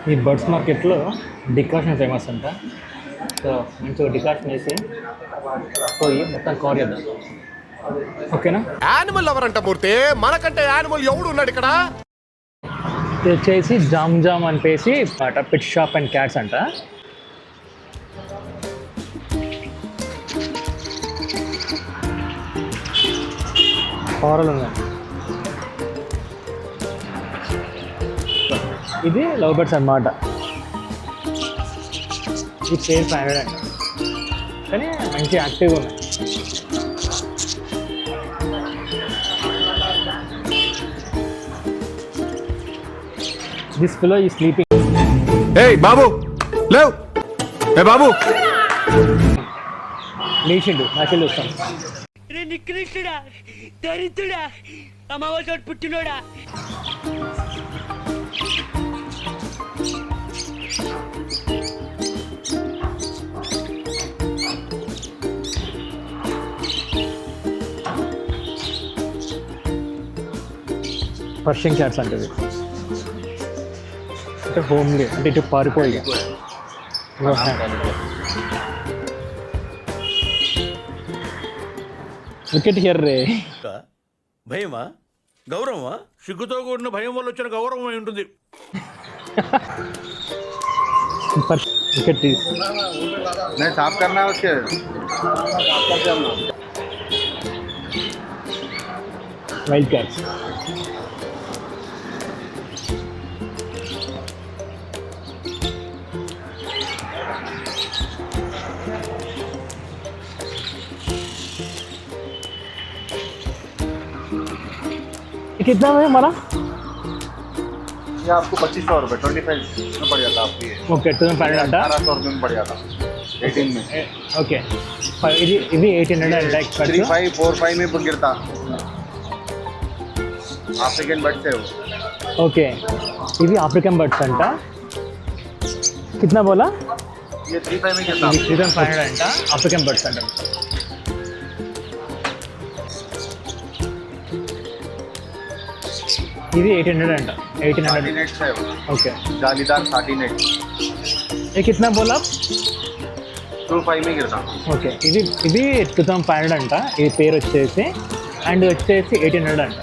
ఈ బర్డ్స్ మార్కెట్లో decoction famous అంట. సో మంచిగా డికాషన్ వేసి పోయి మొత్తం కవర్ చేద్దాం. ఓకేనా? యానిమల్ ఎవరంట మూర్తి? మనకంటే యానిమల్ ఎవడు ఉన్నాడు ఇక్కడ? ఇది వచ్చేసి జామ్ జామ్ అనిపేసి పెట్ షాప్ అండ్ క్యాట్స్ అంట. కవరలు ఉన్నాయి. ఇది లవ్ బర్డ్స్ అన్నమాట. ఈ పేరు 500 అంట, కానీ మంచి యాక్టివ్గా ఉన్నాయి. దిస్ పిలో ఈ స్లీపింగ్. ఏయ్ బాబు లేవ్, ఏ బాబు లేచిండు, నాకెళ్ళి వస్తాను. నికృష్టుడా, దరిద్రుడా, అమావాసోడు పుట్టినోడా. పర్షియన్ క్యాట్స్ అంటే అంటే హోమ్లీ, అంటే ఇటు పారిపోయి వికెట్ హియర్ రే. భయమా గౌరవమా? సిగ్గుతో కూడిన భయం వల్ల వచ్చిన గౌరవం అయి ఉంటుంది. వికెట్ తీసి नहीं साफ करना है उसके వైల్డ్ క్యాట్స్. कितना है हमारा? ये आपको 2500 रुपये 25 में पड़ जाता आपको ये. ఓకే 2500 అంట. 1800 रुपये में पड़ जाता 18 में. ఓకే ఇది 1800 అంట. 35 45 में गिरता. अफ्रीकन बर्ड्स है वो. ఓకే ఇవి ఆఫ్రికన్ బర్డ్స్ అంట. కిतना बोला? ये 35 में गिरता. 3500 అంట, ఆఫ్రికన్ బర్డ్స్ అంట. ఇది 1800 అంట. 1800 नेट्स है वो. ఓకే. जालीदार 30 नेट. ये कितना बोला? 25 में गिरता. ఓకే ఇది 2500 అంట. ఈ పేరు వచ్చేసి అండ్ వచ్చేసి 1800 అంట.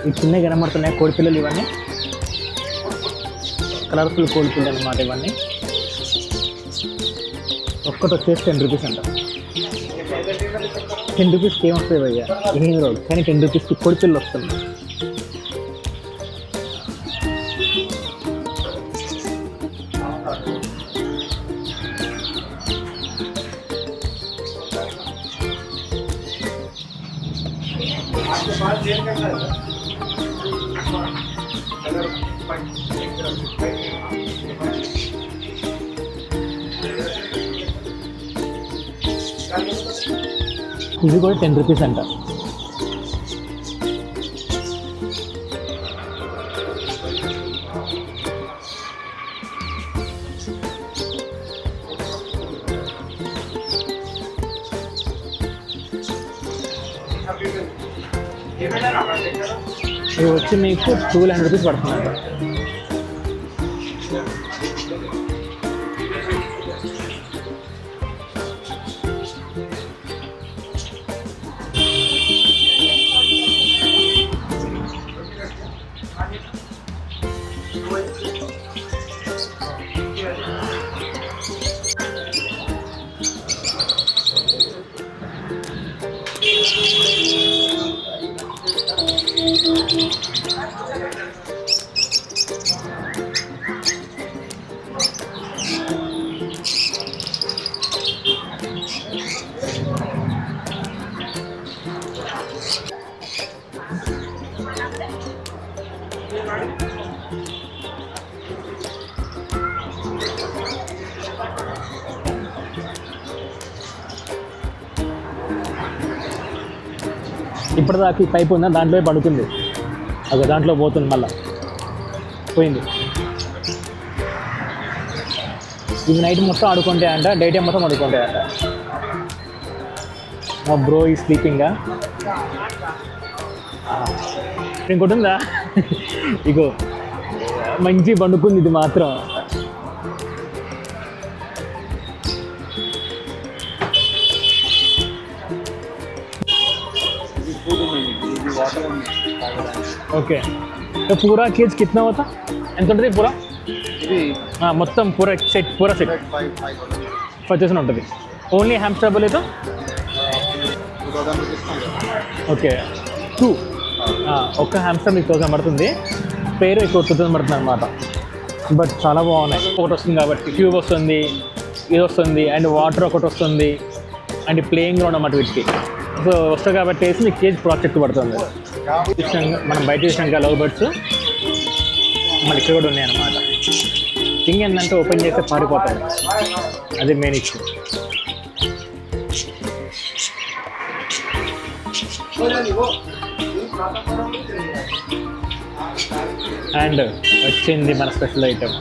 ఈ చిన్నవి కనబడుతున్నాయి కోడి పిల్లలు. ఇవన్నీ కలర్ఫుల్ కోడి పిల్లలు అన్నమాట. ఇవన్నీ ఒక్కటి వచ్చేసి 10 రూపీస్ అంట. 10 రూపీస్కి ఏమొస్తుంది భయ్యా? ఏం రాదు, కానీ 10 రూపీస్కి కోడి పిల్లలు వస్తుంది. ఇది కూడా 10 రూపీస్ అంట. ఇది వచ్చి మీకు 200 రూపీస్ పడుతుందంట. ఇప్పటిదాకా ఈ పైపు ఉందా, దాంట్లో పడుతుంది. అది దాంట్లో పోతుంది, మళ్ళీ పోయింది. ఇవి నైట్ మొత్తం ఆడుకుంటాయంట, డే టైం మొత్తం ఆడుకుంటాయంట. మా బ్రో ఈ స్లీపింగా. ఇంకోటి ఉందా? ఇగో మంచి పండుకుంది ఇది మాత్రం. ఓకే పూరా కేజ్ కిतना होता ఎంత ఉంటుంది పూరా ఇది మొత్తం పూరా సెట్ 5000 ఉంటుంది. ఓన్లీ హ్యామ్స్టర్ బోలేతో 2000 రూపీస్. ఓకే 2 ఒక్క హ్యామ్స్టర్ మీకు 1000 పడుతుంది, పేరు ఎక్కువ 2000 పడుతుంది అనమాట. బట్ చాలా బాగున్నాయి. ఒకటి వస్తుంది కాబట్టి ట్యూబ్ వస్తుంది, ఇది వస్తుంది, అండ్ వాటర్ ఒకటి వస్తుంది, అండ్ ప్లేయింగ్ గ్రౌండ్ అన్నమాట వీటికి. సో వస్తుంది కాబట్టి వేసి మీకు కేజ్ ప్రాజెక్ట్ పడుతుంది. మనం బయట చూసినాక లవ్ బర్డ్స్ మళ్ళీ ఇక్కడ కూడా ఉన్నాయి అన్నమాట. థింగ్ ఏంటంటే ఓపెన్ చేస్తే పారిపోతాయి, అది మెయిన్ ఇష్యూ. అండ్ వచ్చింది మన స్పెషల్ ఐటమ్.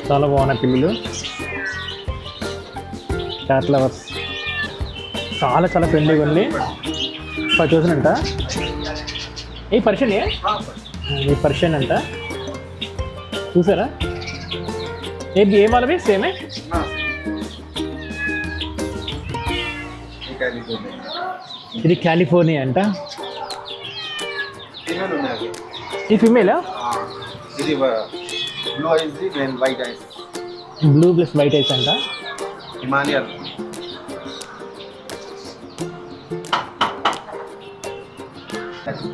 చాలా బాగున్నాయి పిల్లలు, క్యాట్ లవర్స్. చాలా చాలా ఫ్రెండ్లీగా ఉంది. 5000 అంట. ఏ పర్షియన్ ఈ పర్షియన్ అంట, చూసారా? ఏం వాళ్ళవి సేమే. ఇది కాలిఫోర్నియా అంట. ఫీమేల్ ఉన్నాయి. ఈ ఫీమేలా? ఇది blue ice and white ice. Blue plus white ice అంట. హిమాలయన్.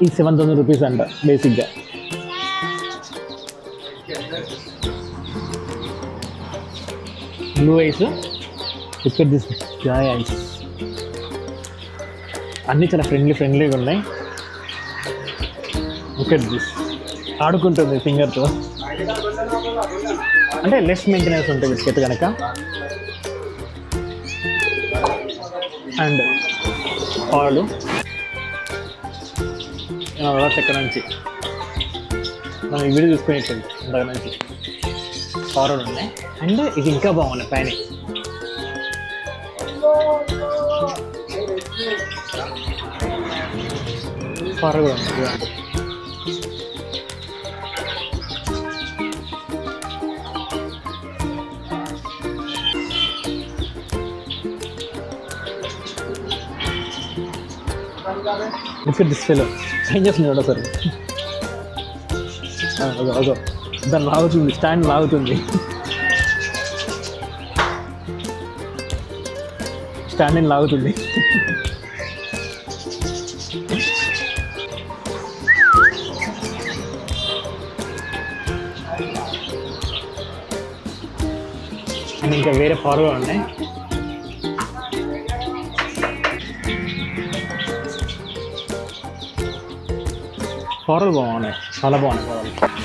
ఇది 7000 రూపీస్ అంట బేసిక్గా. బ్లూ ఐస్, ఇక్కడ దిస్ జాయ్ ఐస్. అన్నీ చాలా ఫ్రెండ్లీగా ఉన్నాయి. ఇక్కడ దిస్ ఆడుకుంటుంది ఫింగర్తో, అంటే లెస్ మెయింటెనెన్స్ ఉంటుంది బిస్కెట్ కనుక. అండ్ పాలు ఎక్కడ నుంచి మనం ఈ వీడియో చూసుకుని దగ్గర నుంచి పాలు ఉన్నాయి. అండ్ ఇది ఇంకా బాగున్నాయి పైన. పాలు కూడా ఉన్నాయి. బిస్కెట్ డిస్ప్లేలో ఏం చేస్తున్నాడు సార్? అదో దాన్ని లాగుతుంది, స్టాండ్ లాగుతుంది. స్టాండ్ లాగుతుంది. అండ్ ఇంకా వేరే ఫార్గా ఉన్నాయి. కూరలు బాగున్నాయి, చాలా బాగున్నాయి కూరలు.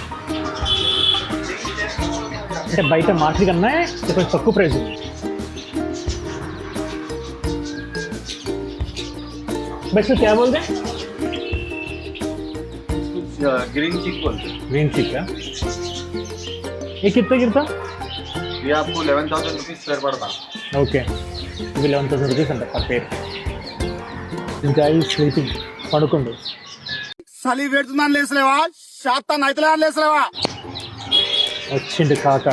అంటే బయట మార్కెట్ కన్నా కొంచెం తక్కువ ప్రైస్ ఉంది. बस क्या बोल रहे हैं? ग्रीन चिक बोलते हैं। ग्रीन चिक का ये कितना गिरता? ये आपको 11,000 रुपीज़ पेयर पड़ता। ओके, ఇది 11,000 రూపీస్ అంట పర్ పేర్. ఇంకా ఈ స్లీపింగ్ పడుకోండి. చలి పెడుతుందని లేసలేవా? శాతం అయితే లేసలేవా? వచ్చిండు కాక.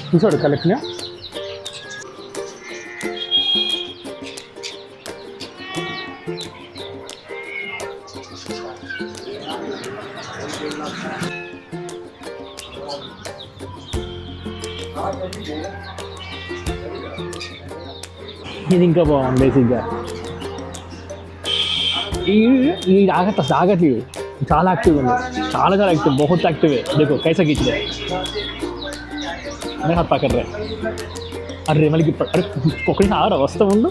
చూసాడు కలెక్ట్గా. ఇది ఇంకా బాగుంది బేసిక్గా. ఈ ఆగట్లేదు, చాలా యాక్టివ్ ఉంది, చాలా చాలా యాక్టివ్, बहुत एक्टिव है. देखो कैसा खींच रहा है, मैं हाथ पकड़ रहा है. अरे मल की अरे पकड़ी आ रहा वस्तु मुंडू.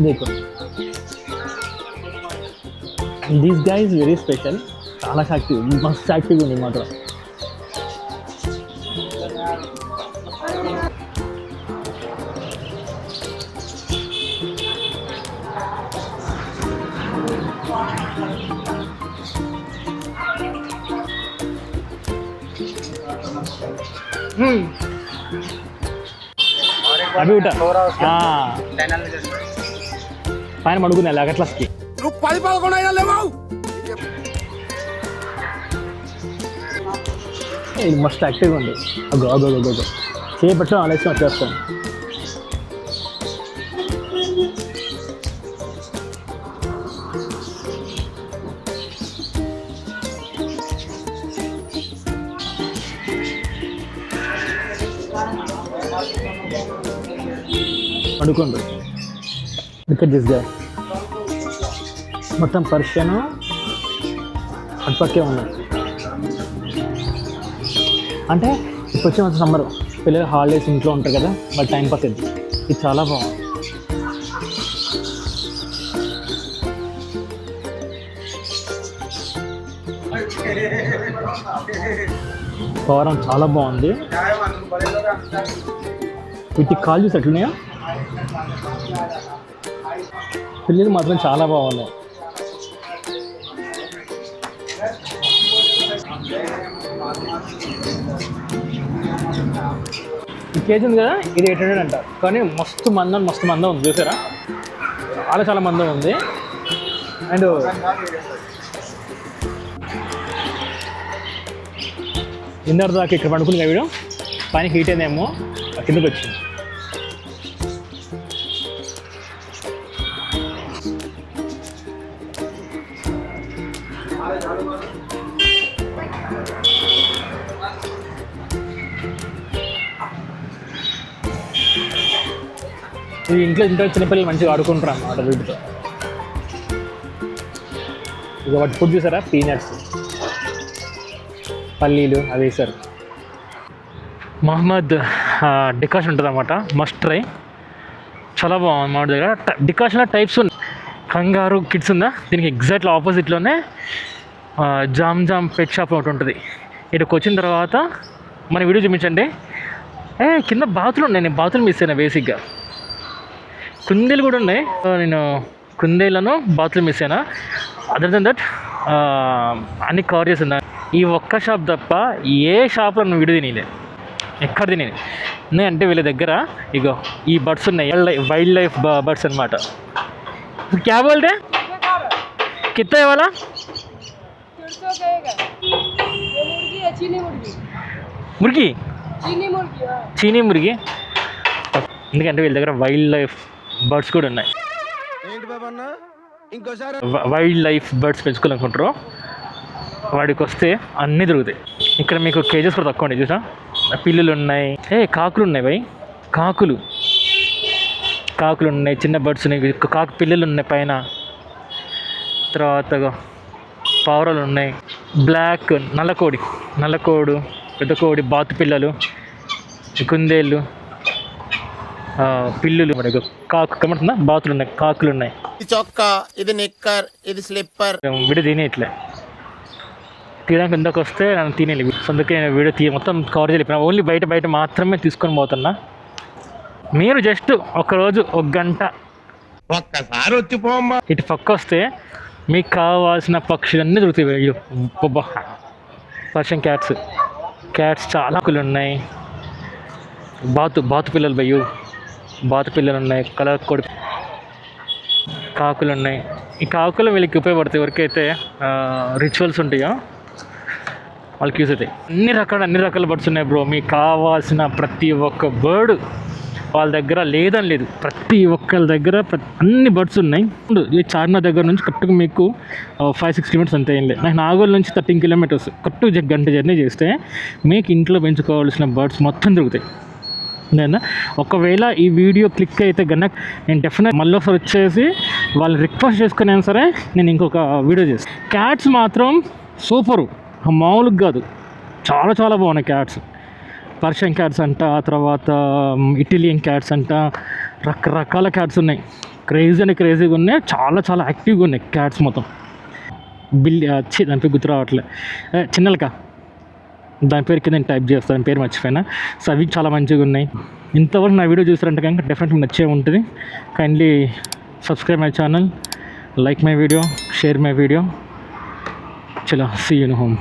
देखो this guy is very special, చాలా యాక్టివ్, మస్త్ యాక్టివ్ ఉంది మాత్రం. అవి ఉంటా పైన మడుగున్నా అట్లకి నువ్వు 10-11 అయినా లేవు. ఇది మస్ట్ యాక్టివ్గా ఉంది. అగో అగో అగో అగో చేపట్టడం ఆలస్యం వచ్చేస్తాను. అడుకోండి ఇక్కడ దిస్గా మొత్తం పర్షియన్ అటుపక్కే ఉన్నాయి. అంటే ఇప్పుడు వచ్చే మొత్తం సమ్మర్ పిల్లలు హాలిడేస్ ఇంట్లో ఉంటారు కదా, బట్ టైం పాస్ ఇది. ఇది చాలా బాగుంది. పవరం చాలా బాగుంది. వీటి కాల్ చూసి ఎట్లున్నాయో పిల్లలు మాత్రం చాలా బాగున్నాయి. ఈ కేజీ ఉంది కదా, ఇది 800 అంట. కానీ మస్తు మందం ఉంది చూసారా, చాలా మందం ఉంది. అండ్ ఇందరు దాకా ఇక్కడ పండుకుని వీడు పైన హీట్ అయిందేమో కిందకి వచ్చింది. ఈ ఇంట్లో చిన్నపిల్లలు మంచిగా ఆడుకుంటారు అన్నమాట వీటితో. ఇక వాటి ఫుడ్ చూసారా, పీనట్స్, పల్లీలు అవి వేసారు. మహమ్మద్ డికాషన్ ఉంటుంది అన్నమాట, మస్ట్ ట్రై. చాలా బాగుంది మా దగ్గర. డికాషన్లో టైప్స్ ఉన్నాయి. కంగారు కిడ్స్ ఉందా, దీనికి ఎగ్జాక్ట్లీ ఆపోజిట్లోనే జామ్ పెట్ షాప్ ఒకటి ఉంటుంది. ఇక్కడికి వచ్చిన తర్వాత మన వీడియో చూపించండి. కింద బాతులు ఉన్నాయి, నేను బాతులు మిస్ అయినా. బేసిక్గా కుందేలు కూడా ఉన్నాయి, నేను కుందేలను బాతులు మిస్ అయినా. అదర్ దెన్ దట్ అన్ని కవర్ చేసిందా. ఈ ఒక్క షాప్ తప్ప ఏ షాప్లో నువ్వు వీడియో తినేది, ఎక్కడ తినేది అంటే వీళ్ళ దగ్గర ఇగో ఈ బర్డ్స్ ఉన్నాయి, వైల్డ్ లైఫ్ బర్డ్స్ అనమాట. క్యా బోల్తే కిత్తా ఇవాళ మురిగి చీనీ మురిగి. ఎందుకంటే వీళ్ళ దగ్గర వైల్డ్ లైఫ్ బర్డ్స్ కూడా ఉన్నాయి. వైల్డ్ లైఫ్ బర్డ్స్ పెంచుకోవాలనుకుంటారు, వాడికి వస్తే అన్నీ దొరుకుతాయి. ఇక్కడ మీకు కేజెస్ కూడా తక్కువ ఉన్నాయి చూసా. పిల్లులు ఉన్నాయి, కాకులు ఉన్నాయి భయ్, కాకులు ఉన్నాయి, చిన్న బర్డ్స్ ఉన్నాయి, కాకు పిల్లలు ఉన్నాయి పైన. తర్వాత పావురాలు ఉన్నాయి, బ్లాక్ నల్లకోడు, పెద్ద కోడి, బాతు పిల్లలు, కుందేళ్ళు, పిల్లులు, మనకు కాకు కనబడుతుందా, బాతులు ఉన్నాయి, కాకులు ఉన్నాయి. ఇది చొక్కా, ఇది నిక్కర్, ఇది స్లిప్పర్. వీడియో తినేయట్లే, తీయడానికి ఎందుకు వస్తే నన్ను తినేయాలి. అందుకే నేను వీడియో మొత్తం కవర్ చేయలేకపోయినా, ఓన్లీ బయట మాత్రమే తీసుకొని పోతున్నా. మీరు జస్ట్ ఒకరోజు 1 గంట ఒక్కసారి వచ్చిపోమ్మా ఇటు పక్క వస్తే మీకు కావాల్సిన పక్షులన్నీ దొరుకుతాయి. పర్షియన్ క్యాట్స్ చాలా ఉన్నాయి. బాతు పిల్లలు భయ్యు, బాతు పిల్లలు ఉన్నాయి, కలర్ కోడి కాకులు ఉన్నాయి. ఈ కాకులు వీళ్ళకి ఉపయోగపడతాయి. ఎవరికైతే రిచువల్స్ ఉంటాయో వాళ్ళకి యూజ్ అవుతాయి. అన్ని రకాల బర్డ్స్ ఉన్నాయి బ్రో. మీకు కావాల్సిన ప్రతి ఒక్క బర్డ్ వాళ్ళ దగ్గర లేదని లేదు, ప్రతి ఒక్కరి దగ్గర అన్ని బర్డ్స్ ఉన్నాయి. ఈ చార్మినార్ దగ్గర నుంచి కరెక్ట్గా మీకు 5-6 కిలోమీటర్స్ అంతే ఏం లేదు. నాకు నాగోల్ నుంచి 13 కిలోమీటర్స్, కరెక్ట్గా గంట జర్నీ చేస్తే మీకు ఇంట్లో పెంచుకోవాల్సిన బర్డ్స్ మొత్తం దొరుకుతాయి. లేదా ఒకవేళ ఈ వీడియో క్లిక్ అయితే కనుక నేను డెఫినెట్ మళ్ళీ ఒకసారి వచ్చేసి వాళ్ళని రిక్వెస్ట్ చేసుకునే సరే నేను ఇంకొక వీడియో చేస్తాను. క్యాట్స్ మాత్రం సూపరు, మామూలుగా కాదు, చాలా బాగున్నాయి క్యాట్స్. పర్షియన్ క్యాట్స్ అంట, ఆ తర్వాత ఇటాలియన్ క్యాట్స్ అంట, రకరకాల క్యాట్స్ ఉన్నాయి. క్రేజీగా ఉన్నాయి, చాలా చాలా యాక్టివ్గా ఉన్నాయి క్యాట్స్ మొత్తం. దాని పేరు గుర్తు రావట్లే, చిన్నలక దాని పేరు కింద నేను టైప్ చేస్తాను, దాని పేరు మర్చిపోయినా. సో అవి చాలా మంచిగా ఉన్నాయి. ఇంతవరకు నా వీడియో చూసారంటే కనుక డెఫినెట్గా నచ్చే ఉంటుంది. Kindly subscribe my channel, like my video, share my video. Chalo, see you in home.